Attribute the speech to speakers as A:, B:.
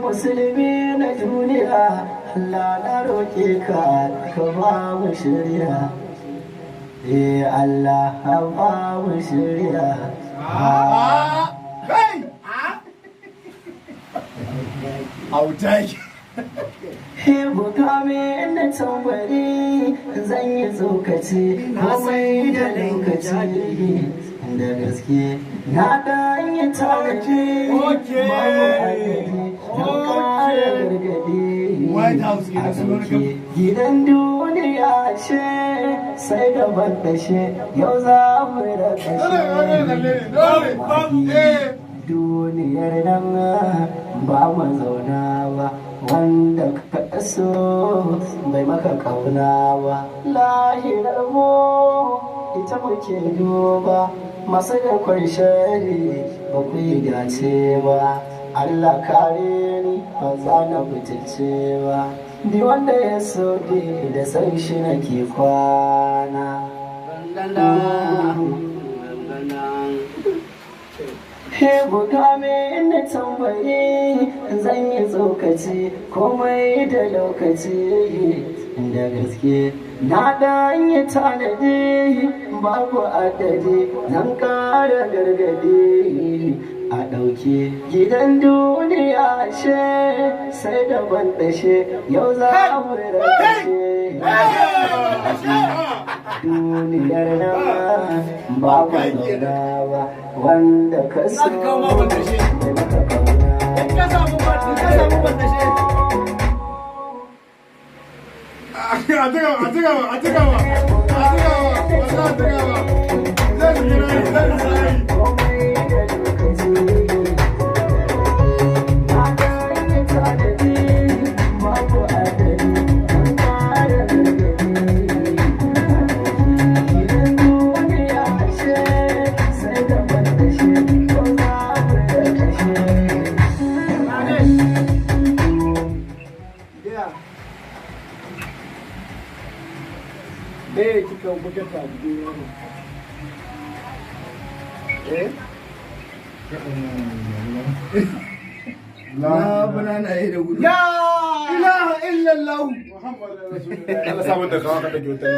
A: musulmi na duniya Allah na roƙe ka ka ba mu shirya Allah ka ba mu shirya
B: autai
A: Bukame na tambari zan yi tsokaci komai da lokaci da gaske na ɗan yi tarihi babu adadi don ƙara gargadi gidan duniya ce sai da bandashe yau za mu da kashe duniyar nan ba mu zauna ba wanda ka so bai maka kauna ba lahirar mu ita muke duba masu da kwanshari ba ku yi dace ba Allah kare ni ba za na butulce ba di wanda ya so da san shi nake kwana Bukame na tambayi zan yi tsokaci komai da lokaci da gaske na ɗan yi tanadi babu adadi zan ƙara gargadi a ɗauke gidan duniya ce sai da bandashe yau za mu rarrashe duniyar nan babu zauna wanda ka so da maka
B: kika bukata la banana da gudu la ilaha illallah muhammadur rasulullah Allah sabon da kawo ka da kyautar